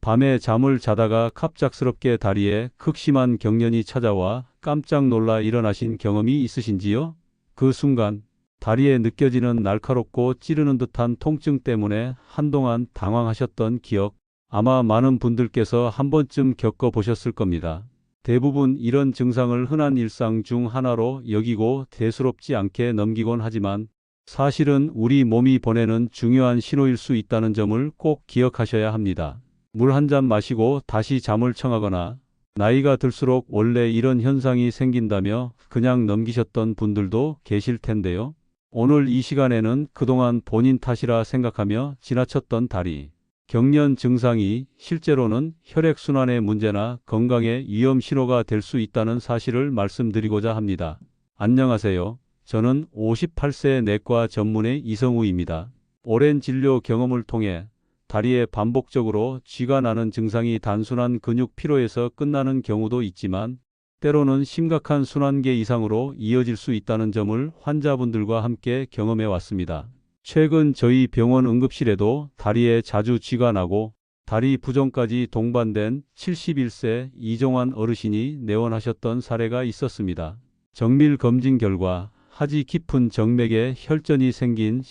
밤에 잠을 자다가 갑작스럽게 다리에 극심한 경련이 찾아와 깜짝 놀라 일어나신 경험이 있으신지요? 그 순간 다리에 느껴지는 날카롭고 찌르는 듯한 통증 때문에 한동안 당황하셨던 기억, 아마 많은 분들께서 한 번쯤 겪어보셨을 겁니다. 대부분 이런 증상을 흔한 일상 중 하나로 여기고 대수롭지 않게 넘기곤 하지만 사실은 우리 몸이 보내는 중요한 신호일 수 있다는 점을 꼭 기억하셔야 합니다. 물 한 잔 마시고 다시 잠을 청하거나 나이가 들수록 원래 이런 현상이 생긴다며 그냥 넘기셨던 분들도 계실 텐데요. 오늘 이 시간에는 그동안 본인 탓이라 생각하며 지나쳤던 다리 경련 증상이 실제로는 혈액순환의 문제나 건강의 위험 신호가 될 수 있다는 사실을 말씀드리고자 합니다. 안녕하세요. 저는 58세 내과 전문의 이성우입니다. 오랜 진료 경험을 통해 다리에 반복적으로 쥐가 나는 증상이 단순한 근육 피로에서 끝나는 경우도 있지만 때로는 심각한 순환계 이상으로 이어질 수 있다는 점을 환자분들과 함께 경험해 왔습니다. 최근 저희 병원 응급실에도 다리에 자주 쥐가 나고 다리 부종까지 동반된 71세 이종환 어르신이 내원하셨던 사례가 있었습니다. 정밀 검진 결과 하지 깊은 정맥에 혈전이 생긴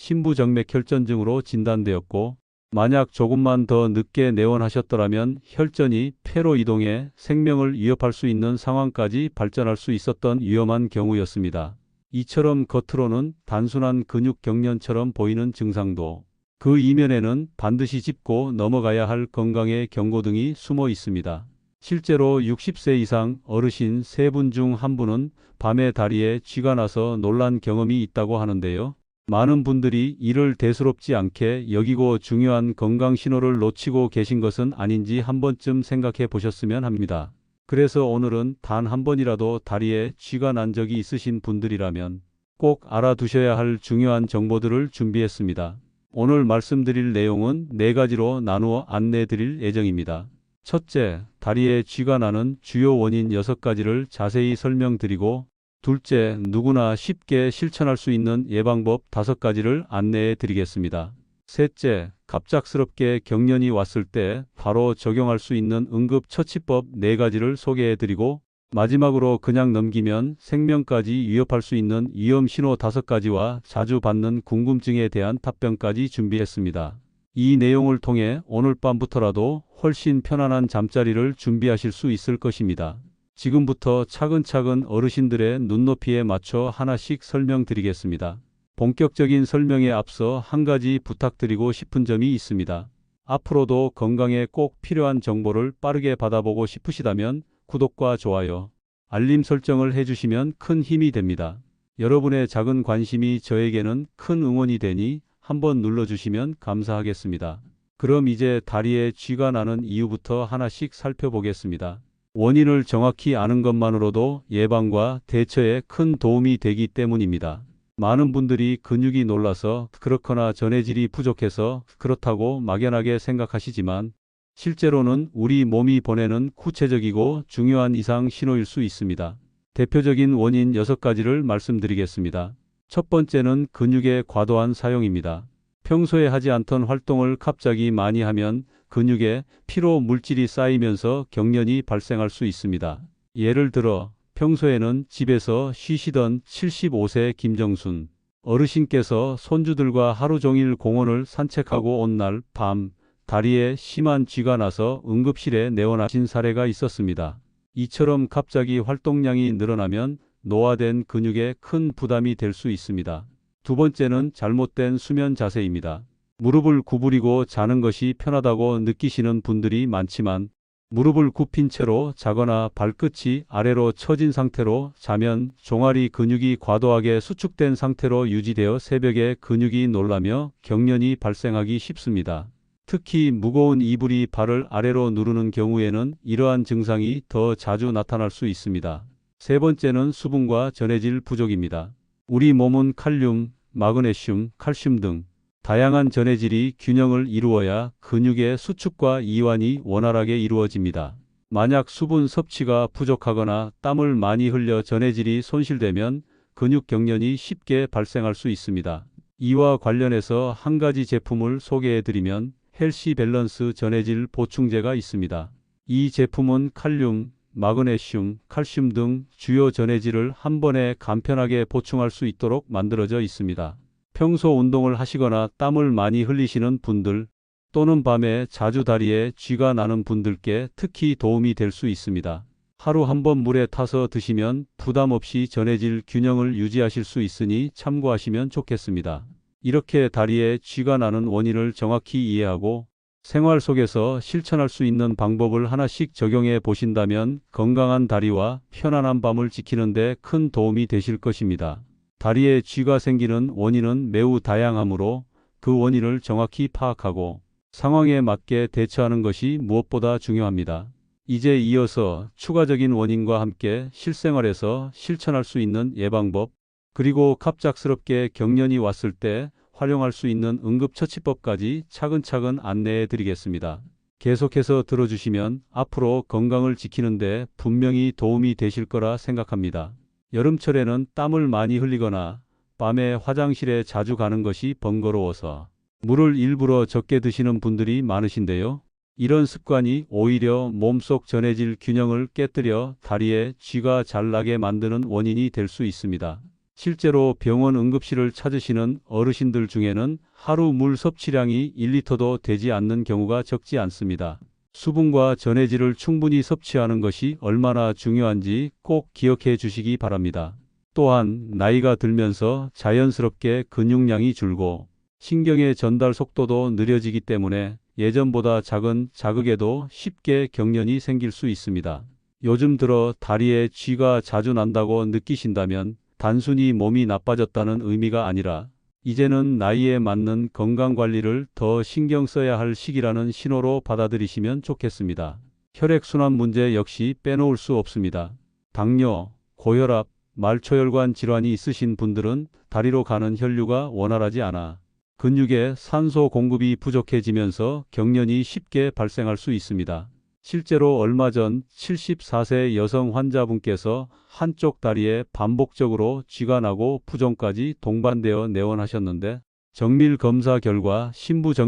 심부정맥혈전증으로 진단되었고, 만약 조금만 더 늦게 내원하셨더라면 혈전이 폐로 이동해 생명을 위협할 수 있는 상황까지 발전할 수 있었던 위험한 경우였습니다. 이처럼 겉으로는 단순한 근육 경련처럼 보이는 증상도 그 이면에는 반드시 짚고 넘어가야 할 건강의 경고등이 숨어 있습니다. 실제로 60세 이상 어르신 3분 중 1분은 밤에 다리에 쥐가 나서 놀란 경험이 있다고 하는데요. 많은 분들이 이를 대수롭지 않게 여기고 중요한 건강 신호를 놓치고 계신 것은 아닌지 한 번쯤 생각해 보셨으면 합니다. 그래서 오늘은 단 한 번이라도 다리에 쥐가 난 적이 있으신 분들이라면 꼭 알아두셔야 할 중요한 정보들을 준비했습니다. 오늘 말씀드릴 내용은 4가지로 나누어 안내 드릴 예정입니다. 첫째, 다리에 쥐가 나는 주요 원인 6가지를 자세히 설명드리고, 둘째, 누구나 쉽게 실천할 수 있는 예방법 5가지를 안내해 드리겠습니다. 셋째, 갑작스럽게 경련이 왔을 때 바로 적용할 수 있는 응급처치법 4가지를 소개해 드리고, 마지막으로 그냥 넘기면 생명까지 위협할 수 있는 위험 신호 5가지와 자주 받는 궁금증에 대한 답변까지 준비했습니다. 이 내용을 통해 오늘 밤부터라도 훨씬 편안한 잠자리를 준비하실 수 있을 것입니다. 지금부터 차근차근 어르신들의 눈높이에 맞춰 하나씩 설명드리겠습니다. 본격적인 설명에 앞서 한 가지 부탁드리고 싶은 점이 있습니다. 앞으로도 건강에 꼭 필요한 정보를 빠르게 받아보고 싶으시다면 구독과 좋아요, 알림 설정을 해주시면 큰 힘이 됩니다. 여러분의 작은 관심이 저에게는 큰 응원이 되니 한번 눌러주시면 감사하겠습니다. 그럼 이제 다리에 쥐가 나는 이유부터 하나씩 살펴보겠습니다. 원인을 정확히 아는 것만으로도 예방과 대처에 큰 도움이 되기 때문입니다. 많은 분들이 근육이 놀라서 그렇거나 전해질이 부족해서 그렇다고 막연하게 생각하시지만 실제로는 우리 몸이 보내는 구체적이고 중요한 이상 신호일 수 있습니다. 대표적인 원인 6가지를 말씀드리겠습니다. 첫 번째는 근육의 과도한 사용입니다. 평소에 하지 않던 활동을 갑자기 많이 하면 근육에 피로 물질이 쌓이면서 경련이 발생할 수 있습니다. 예를 들어 평소에는 집에서 쉬시던 75세 김정순 어르신께서 손주들과 하루 종일 공원을 산책하고 온 날 밤 다리에 심한 쥐가 나서 응급실에 내원하신 사례가 있었습니다. 이처럼 갑자기 활동량이 늘어나면 노화된 근육에 큰 부담이 될 수 있습니다. 두 번째는 잘못된 수면 자세입니다. 무릎을 구부리고 자는 것이 편하다고 느끼시는 분들이 많지만 무릎을 굽힌 채로 자거나 발끝이 아래로 처진 상태로 자면 종아리 근육이 과도하게 수축된 상태로 유지되어 새벽에 근육이 놀라며 경련이 발생하기 쉽습니다. 특히 무거운 이불이 발을 아래로 누르는 경우에는 이러한 증상이 더 자주 나타날 수 있습니다. 세 번째는 수분과 전해질 부족입니다. 우리 몸은 칼륨, 마그네슘, 칼슘 등 다양한 전해질이 균형을 이루어야 근육의 수축과 이완이 원활하게 이루어집니다. 만약 수분 섭취가 부족하거나 땀을 많이 흘려 전해질이 손실되면 근육 경련이 쉽게 발생할 수 있습니다. 이와 관련해서 한 가지 제품을 소개해 드리면 헬시 밸런스 전해질 보충제가 있습니다. 이 제품은 칼륨, 마그네슘, 칼슘 등 주요 전해질을 한 번에 간편하게 보충할 수 있도록 만들어져 있습니다. 평소 운동을 하시거나 땀을 많이 흘리시는 분들 또는 밤에 자주 다리에 쥐가 나는 분들께 특히 도움이 될 수 있습니다. 하루 한 번 물에 타서 드시면 부담 없이 전해질 균형을 유지하실 수 있으니 참고하시면 좋겠습니다. 이렇게 다리에 쥐가 나는 원인을 정확히 이해하고 생활 속에서 실천할 수 있는 방법을 하나씩 적용해 보신다면 건강한 다리와 편안한 밤을 지키는 데 큰 도움이 되실 것입니다. 다리에 쥐가 생기는 원인은 매우 다양하므로 그 원인을 정확히 파악하고 상황에 맞게 대처하는 것이 무엇보다 중요합니다. 이제 이어서 추가적인 원인과 함께 실생활에서 실천할 수 있는 예방법, 그리고 갑작스럽게 경련이 왔을 때 활용할 수 있는 응급처치법까지 차근차근 안내해 드리겠습니다. 계속해서 들어주시면 앞으로 건강을 지키는 데 분명히 도움이 되실 거라 생각합니다. 여름철에는 땀을 많이 흘리거나 밤에 화장실에 자주 가는 것이 번거로워서 물을 일부러 적게 드시는 분들이 많으신데요. 이런 습관이 오히려 몸속 전해질 균형을 깨뜨려 다리에 쥐가 잘 나게 만드는 원인이 될 수 있습니다. 실제로 병원 응급실을 찾으시는 어르신들 중에는 하루 물 섭취량이 1리터도 되지 않는 경우가 적지 않습니다. 수분과 전해질을 충분히 섭취하는 것이 얼마나 중요한지 꼭 기억해 주시기 바랍니다. 또한 나이가 들면서 자연스럽게 근육량이 줄고 신경의 전달 속도도 느려지기 때문에 예전보다 작은 자극에도 쉽게 경련이 생길 수 있습니다. 요즘 들어 다리에 쥐가 자주 난다고 느끼신다면 단순히 몸이 나빠졌다는 의미가 아니라 이제는 나이에 맞는 건강관리를 더 신경 써야 할 시기라는 신호로 받아들이시면 좋겠습니다. 혈액순환 문제 역시 빼놓을 수 없습니다. 당뇨, 고혈압, 말초혈관 질환이 있으신 분들은 다리로 가는 혈류가 원활하지 않아 근육에 산소 공급이 부족해지면서 경련이 쉽게 발생할 수 있습니다. 실제로 얼마 전 74세 여성 환자분께서 한쪽 다리에 반복적으로 쥐가 나고 부종까지 동반되어 내원하셨는데 정밀 검사 결과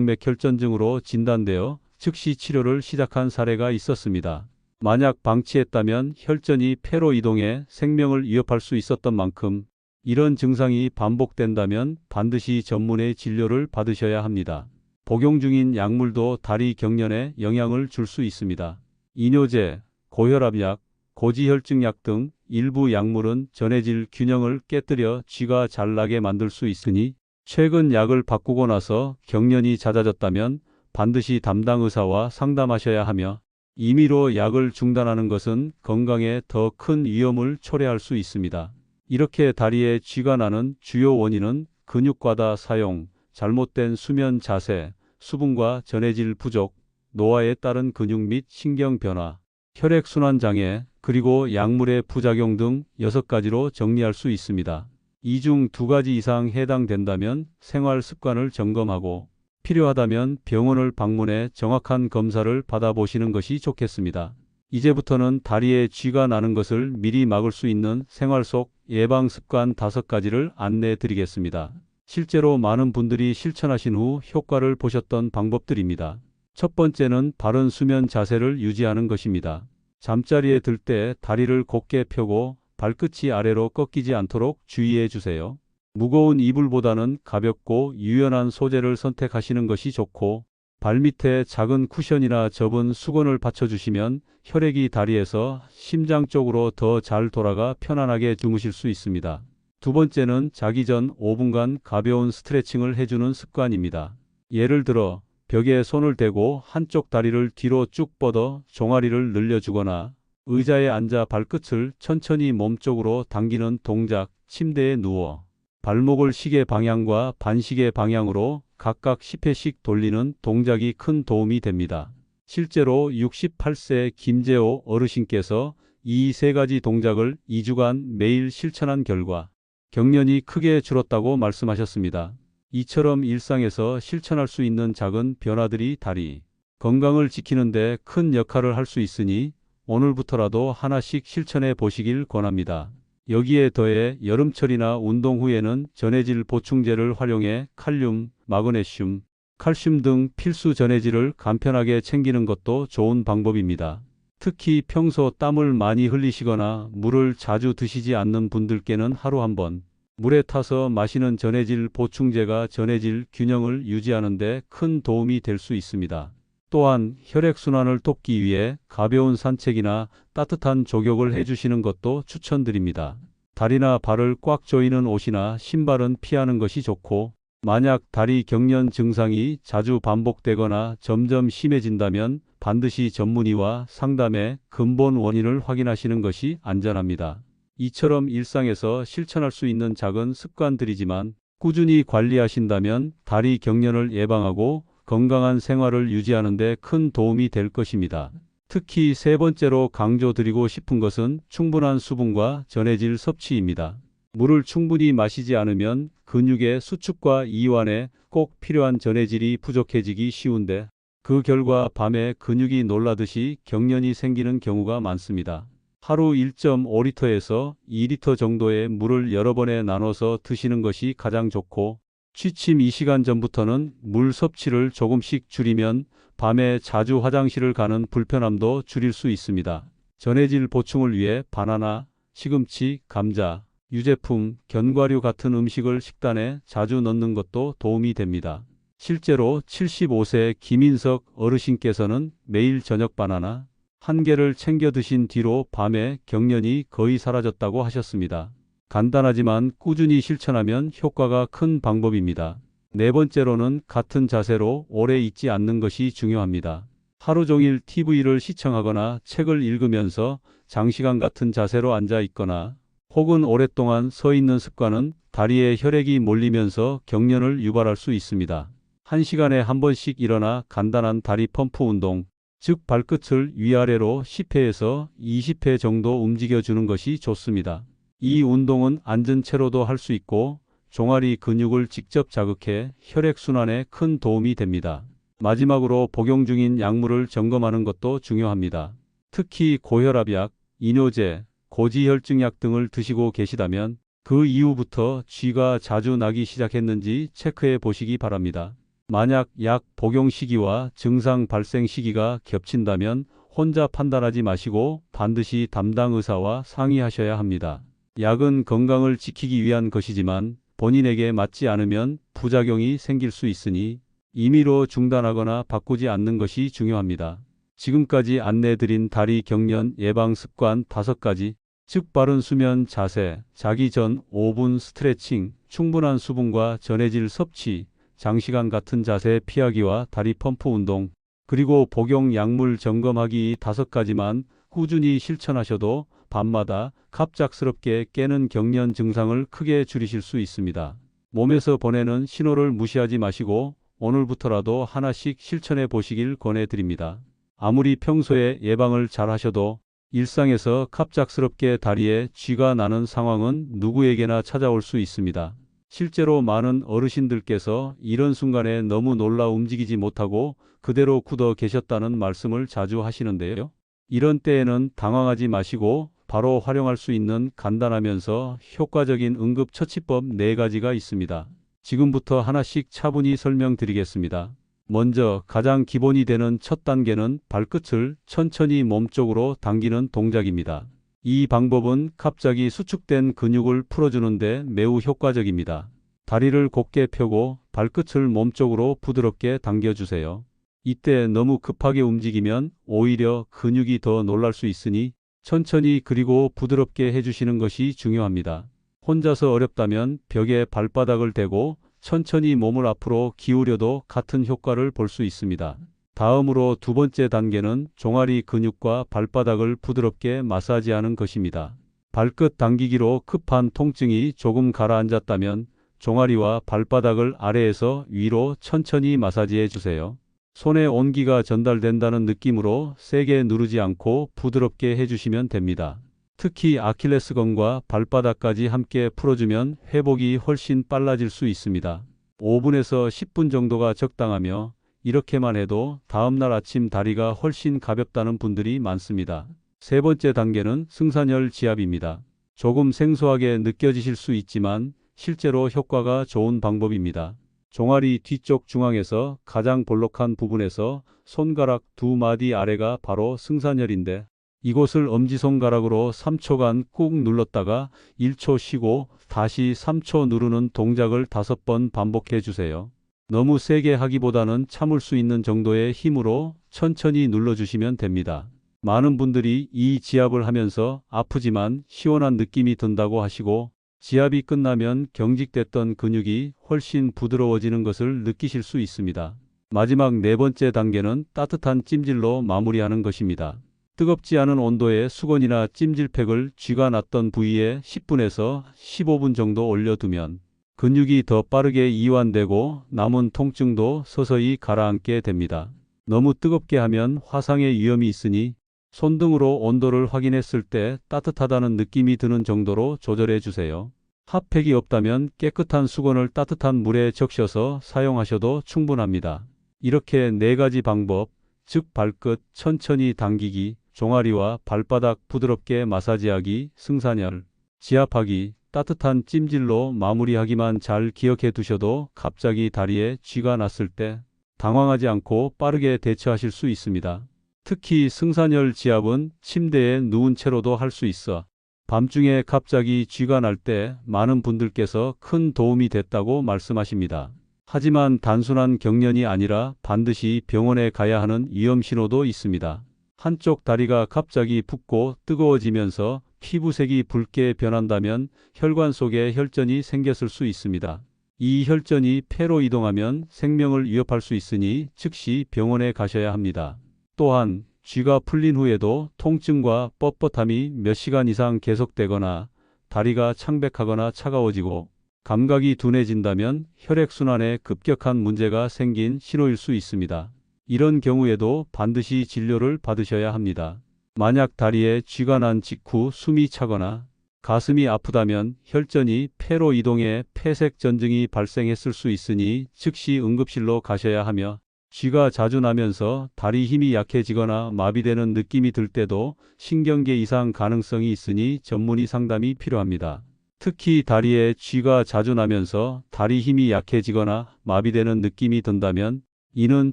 심부정맥혈전증으로 진단되어 즉시 치료를 시작한 사례가 있었습니다. 만약 방치했다면 혈전이 폐로 이동해 생명을 위협할 수 있었던 만큼 이런 증상이 반복된다면 반드시 전문의 진료를 받으셔야 합니다. 복용 중인 약물도 다리 경련에 영향을 줄 수 있습니다. 이뇨제, 고혈압약, 고지혈증약 등 일부 약물은 전해질 균형을 깨뜨려 쥐가 잘 나게 만들 수 있으니 최근 약을 바꾸고 나서 경련이 잦아졌다면 반드시 담당 의사와 상담하셔야 하며 임의로 약을 중단하는 것은 건강에 더 큰 위험을 초래할 수 있습니다. 이렇게 다리에 쥐가 나는 주요 원인은 근육과다 사용, 잘못된 수면 자세, 수분과 전해질 부족, 노화에 따른 근육 및 신경 변화, 혈액순환 장애, 그리고 약물의 부작용 등 6가지로 정리할 수 있습니다. 이 중 2가지 이상 해당된다면 생활 습관을 점검하고 필요하다면 병원을 방문해 정확한 검사를 받아보시는 것이 좋겠습니다. 이제부터는 다리에 쥐가 나는 것을 미리 막을 수 있는 생활 속 예방 습관 5가지를 안내해 드리겠습니다. 실제로 많은 분들이 실천하신 후 효과를 보셨던 방법들입니다. 첫 번째는 바른 수면 자세를 유지하는 것입니다. 잠자리에 들 때 다리를 곧게 펴고 발끝이 아래로 꺾이지 않도록 주의해 주세요. 무거운 이불보다는 가볍고 유연한 소재를 선택하시는 것이 좋고 발밑에 작은 쿠션이나 접은 수건을 받쳐주시면 혈액이 다리에서 심장 쪽으로 더 잘 돌아가 편안하게 주무실 수 있습니다. 두 번째는 자기 전 5분간 가벼운 스트레칭을 해주는 습관입니다. 예를 들어 벽에 손을 대고 한쪽 다리를 뒤로 쭉 뻗어 종아리를 늘려주거나 의자에 앉아 발끝을 천천히 몸쪽으로 당기는 동작, 침대에 누워 발목을 시계 방향과 반시계 방향으로 각각 10회씩 돌리는 동작이 큰 도움이 됩니다. 실제로 68세 김재호 어르신께서 이 3가지 동작을 2주간 매일 실천한 결과 경련이 크게 줄었다고 말씀하셨습니다. 이처럼 일상에서 실천할 수 있는 작은 변화들이 다리 건강을 지키는 데 큰 역할을 할 수 있으니 오늘부터라도 하나씩 실천해 보시길 권합니다. 여기에 더해 여름철이나 운동 후에는 전해질 보충제를 활용해 칼륨, 마그네슘, 칼슘 등 필수 전해질을 간편하게 챙기는 것도 좋은 방법입니다. 특히 평소 땀을 많이 흘리시거나 물을 자주 드시지 않는 분들께는 하루 한 번 물에 타서 마시는 전해질 보충제가 전해질 균형을 유지하는 데 큰 도움이 될 수 있습니다. 또한 혈액순환을 돕기 위해 가벼운 산책이나 따뜻한 족욕을 해주시는 것도 추천드립니다. 다리나 발을 꽉 조이는 옷이나 신발은 피하는 것이 좋고, 만약 다리 경련 증상이 자주 반복되거나 점점 심해진다면 반드시 전문의와 상담해 근본 원인을 확인하시는 것이 안전합니다. 이처럼 일상에서 실천할 수 있는 작은 습관들이지만 꾸준히 관리하신다면 다리 경련을 예방하고 건강한 생활을 유지하는 데 큰 도움이 될 것입니다. 특히 세 번째로 강조드리고 싶은 것은 충분한 수분과 전해질 섭취입니다. 물을 충분히 마시지 않으면 근육의 수축과 이완에 꼭 필요한 전해질이 부족해지기 쉬운데, 그 결과 밤에 근육이 놀라듯이 경련이 생기는 경우가 많습니다. 하루 1.5리터에서 2리터 정도의 물을 여러 번에 나눠서 드시는 것이 가장 좋고, 취침 2시간 전부터는 물 섭취를 조금씩 줄이면 밤에 자주 화장실을 가는 불편함도 줄일 수 있습니다. 전해질 보충을 위해 바나나, 시금치, 감자, 유제품, 견과류 같은 음식을 식단에 자주 넣는 것도 도움이 됩니다. 실제로 75세 김인석 어르신께서는 매일 저녁 바나나 한 개를 챙겨 드신 뒤로 밤에 경련이 거의 사라졌다고 하셨습니다. 간단하지만 꾸준히 실천하면 효과가 큰 방법입니다. 네 번째로는 같은 자세로 오래 있지 않는 것이 중요합니다. 하루 종일 TV를 시청하거나 책을 읽으면서 장시간 같은 자세로 앉아 있거나 혹은 오랫동안 서 있는 습관은 다리에 혈액이 몰리면서 경련을 유발할 수 있습니다. 1시간에 한 번씩 일어나 간단한 다리 펌프 운동, 즉 발끝을 위아래로 10회에서 20회 정도 움직여주는 것이 좋습니다. 이 운동은 앉은 채로도 할 수 있고 종아리 근육을 직접 자극해 혈액순환에 큰 도움이 됩니다. 마지막으로 복용 중인 약물을 점검하는 것도 중요합니다. 특히 고혈압약, 이뇨제, 고지혈증약 등을 드시고 계시다면 그 이후부터 쥐가 자주 나기 시작했는지 체크해 보시기 바랍니다. 만약 약 복용 시기와 증상 발생 시기가 겹친다면 혼자 판단하지 마시고 반드시 담당 의사와 상의하셔야 합니다. 약은 건강을 지키기 위한 것이지만 본인에게 맞지 않으면 부작용이 생길 수 있으니 임의로 중단하거나 바꾸지 않는 것이 중요합니다. 지금까지 안내드린 다리 경련 예방 습관 5가지, 즉 바른 수면 자세, 자기 전 5분 스트레칭, 충분한 수분과 전해질 섭취, 장시간 같은 자세 피하기와 다리 펌프 운동, 그리고 복용 약물 점검하기 이 5가지만 꾸준히 실천하셔도 밤마다 갑작스럽게 깨는 경련 증상을 크게 줄이실 수 있습니다. 몸에서 보내는 신호를 무시하지 마시고 오늘부터라도 하나씩 실천해 보시길 권해드립니다. 아무리 평소에 예방을 잘 하셔도 일상에서 갑작스럽게 다리에 쥐가 나는 상황은 누구에게나 찾아올 수 있습니다. 실제로 많은 어르신들께서 이런 순간에 너무 놀라 움직이지 못하고 그대로 굳어 계셨다는 말씀을 자주 하시는데요. 이런 때에는 당황하지 마시고 바로 활용할 수 있는 간단하면서 효과적인 응급처치법 4가지가 있습니다. 지금부터 하나씩 차분히 설명드리겠습니다. 먼저 가장 기본이 되는 첫 단계는 발끝을 천천히 몸쪽으로 당기는 동작입니다. 이 방법은 갑자기 수축된 근육을 풀어주는데 매우 효과적입니다. 다리를 곧게 펴고 발끝을 몸쪽으로 부드럽게 당겨주세요. 이때 너무 급하게 움직이면 오히려 근육이 더 놀랄 수 있으니 천천히 그리고 부드럽게 해주시는 것이 중요합니다. 혼자서 어렵다면 벽에 발바닥을 대고 천천히 몸을 앞으로 기울여도 같은 효과를 볼 수 있습니다. 다음으로 두 번째 단계는 종아리 근육과 발바닥을 부드럽게 마사지하는 것입니다. 발끝 당기기로 급한 통증이 조금 가라앉았다면 종아리와 발바닥을 아래에서 위로 천천히 마사지해 주세요. 손에 온기가 전달된다는 느낌으로 세게 누르지 않고 부드럽게 해주시면 됩니다. 특히 아킬레스건과 발바닥까지 함께 풀어주면 회복이 훨씬 빨라질 수 있습니다. 5분에서 10분 정도가 적당하며 이렇게만 해도 다음날 아침 다리가 훨씬 가볍다는 분들이 많습니다. 세 번째 단계는 승산혈 지압입니다. 조금 생소하게 느껴지실 수 있지만 실제로 효과가 좋은 방법입니다. 종아리 뒤쪽 중앙에서 가장 볼록한 부분에서 손가락 2마디 아래가 바로 승산혈인데 이곳을 엄지손가락으로 3초간 꾹 눌렀다가 1초 쉬고 다시 3초 누르는 동작을 5번 반복해 주세요. 너무 세게 하기보다는 참을 수 있는 정도의 힘으로 천천히 눌러주시면 됩니다. 많은 분들이 이 지압을 하면서 아프지만 시원한 느낌이 든다고 하시고 지압이 끝나면 경직됐던 근육이 훨씬 부드러워지는 것을 느끼실 수 있습니다. 마지막 4번째 단계는 따뜻한 찜질로 마무리하는 것입니다. 뜨겁지 않은 온도의 수건이나 찜질팩을 쥐가 났던 부위에 10분에서 15분 정도 올려두면 근육이 더 빠르게 이완되고 남은 통증도 서서히 가라앉게 됩니다. 너무 뜨겁게 하면 화상의 위험이 있으니 손등으로 온도를 확인했을 때 따뜻하다는 느낌이 드는 정도로 조절해 주세요. 핫팩이 없다면 깨끗한 수건을 따뜻한 물에 적셔서 사용하셔도 충분합니다. 이렇게 4가지 방법, 즉 발끝 천천히 당기기, 종아리와 발바닥 부드럽게 마사지하기, 승산혈, 지압하기, 따뜻한 찜질로 마무리하기만 잘 기억해 두셔도 갑자기 다리에 쥐가 났을 때 당황하지 않고 빠르게 대처하실 수 있습니다. 특히 승산혈 지압은 침대에 누운 채로도 할 수 있어 밤중에 갑자기 쥐가 날 때 많은 분들께서 큰 도움이 됐다고 말씀하십니다. 하지만 단순한 경련이 아니라 반드시 병원에 가야 하는 위험 신호도 있습니다. 한쪽 다리가 갑자기 붓고 뜨거워지면서 피부색이 붉게 변한다면 혈관 속에 혈전이 생겼을 수 있습니다. 이 혈전이 폐로 이동하면 생명을 위협할 수 있으니 즉시 병원에 가셔야 합니다. 또한 쥐가 풀린 후에도 통증과 뻣뻣함이 몇 시간 이상 계속되거나 다리가 창백하거나 차가워지고 감각이 둔해진다면 혈액순환에 급격한 문제가 생긴 신호일 수 있습니다. 이런 경우에도 반드시 진료를 받으셔야 합니다. 만약 다리에 쥐가 난 직후 숨이 차거나 가슴이 아프다면 혈전이 폐로 이동해 폐색 전증이 발생했을 수 있으니 즉시 응급실로 가셔야 하며 쥐가 자주 나면서 다리 힘이 약해지거나 마비되는 느낌이 들 때도 신경계 이상 가능성이 있으니 전문의 상담이 필요합니다. 특히 다리에 쥐가 자주 나면서 다리 힘이 약해지거나 마비되는 느낌이 든다면 이는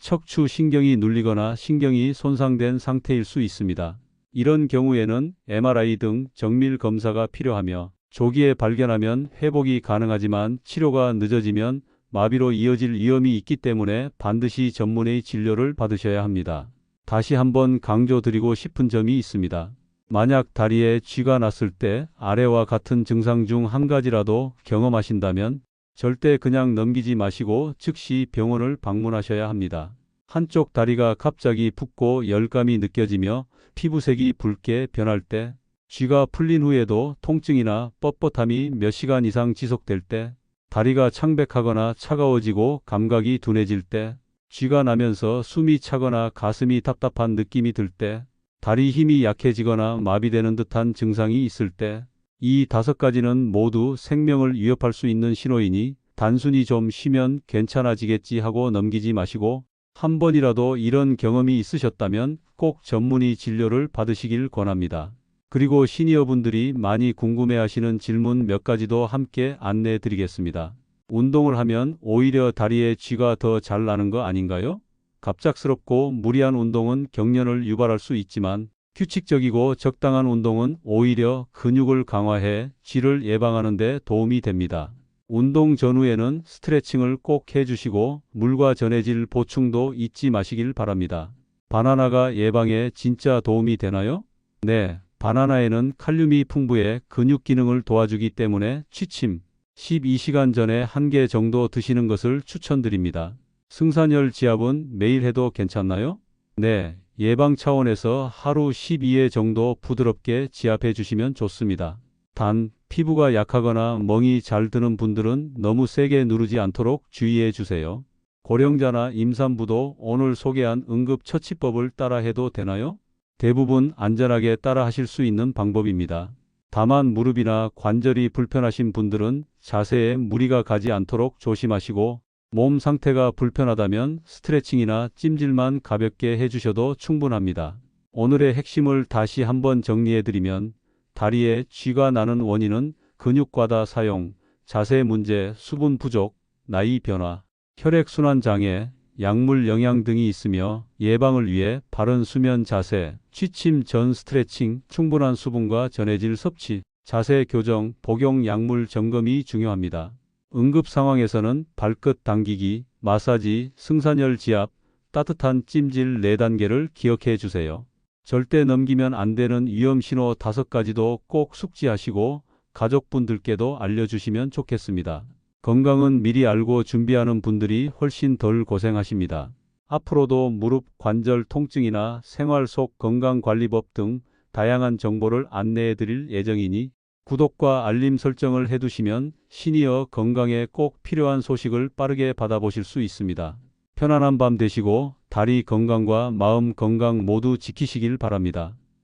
척추 신경이 눌리거나 신경이 손상된 상태일 수 있습니다. 이런 경우에는 MRI 등 정밀 검사가 필요하며 조기에 발견하면 회복이 가능하지만 치료가 늦어지면 마비로 이어질 위험이 있기 때문에 반드시 전문의 진료를 받으셔야 합니다. 다시 한번 강조드리고 싶은 점이 있습니다. 만약 다리에 쥐가 났을 때 아래와 같은 증상 중 한 가지라도 경험하신다면 절대 그냥 넘기지 마시고 즉시 병원을 방문하셔야 합니다. 한쪽 다리가 갑자기 붓고 열감이 느껴지며 피부색이 붉게 변할 때, 쥐가 풀린 후에도 통증이나 뻣뻣함이 몇 시간 이상 지속될 때, 다리가 창백하거나 차가워지고 감각이 둔해질 때, 쥐가 나면서 숨이 차거나 가슴이 답답한 느낌이 들 때, 다리 힘이 약해지거나 마비되는 듯한 증상이 있을 때, 이 5가지는 모두 생명을 위협할 수 있는 신호이니 단순히 좀 쉬면 괜찮아지겠지 하고 넘기지 마시고 한 번이라도 이런 경험이 있으셨다면 꼭 전문의 진료를 받으시길 권합니다. 그리고 시니어분들이 많이 궁금해하시는 질문 몇 가지도 함께 안내해 드리겠습니다. 운동을 하면 오히려 다리에 쥐가 더 잘 나는 거 아닌가요? 갑작스럽고 무리한 운동은 경련을 유발할 수 있지만 규칙적이고 적당한 운동은 오히려 근육을 강화해 쥐를 예방하는 데 도움이 됩니다. 운동 전후에는 스트레칭을 꼭 해주시고 물과 전해질 보충도 잊지 마시길 바랍니다. 바나나가 예방에 진짜 도움이 되나요? 네, 바나나에는 칼륨이 풍부해 근육 기능을 도와주기 때문에 취침 12시간 전에 1개 정도 드시는 것을 추천드립니다. 승산혈 지압은 매일 해도 괜찮나요? 네, 예방 차원에서 하루 12회 정도 부드럽게 지압해 주시면 좋습니다. 단, 피부가 약하거나 멍이 잘 드는 분들은 너무 세게 누르지 않도록 주의해 주세요. 고령자나 임산부도 오늘 소개한 응급처치법을 따라해도 되나요? 대부분 안전하게 따라 하실 수 있는 방법입니다. 다만 무릎이나 관절이 불편하신 분들은 자세에 무리가 가지 않도록 조심하시고 몸 상태가 불편하다면 스트레칭이나 찜질만 가볍게 해주셔도 충분합니다. 오늘의 핵심을 다시 한번 정리해드리면 다리에 쥐가 나는 원인은 근육 과다 사용, 자세 문제, 수분 부족, 나이 변화, 혈액순환 장애, 약물 영양 등이 있으며 예방을 위해 바른 수면 자세, 취침 전 스트레칭, 충분한 수분과 전해질 섭취, 자세 교정, 복용 약물 점검이 중요합니다. 응급 상황에서는 발끝 당기기, 마사지, 승산혈 지압, 따뜻한 찜질 4단계를 기억해 주세요. 절대 넘기면 안 되는 위험 신호 5가지도 꼭 숙지하시고 가족분들께도 알려주시면 좋겠습니다. 건강은 미리 알고 준비하는 분들이 훨씬 덜 고생하십니다. 앞으로도 무릎 관절 통증이나 생활 속 건강관리법 등 다양한 정보를 안내해 드릴 예정이니 구독과 알림 설정을 해두시면 시니어 건강에 꼭 필요한 소식을 빠르게 받아보실 수 있습니다. 편안한 밤 되시고 다리 건강과 마음 건강 모두 지키시길 바랍니다.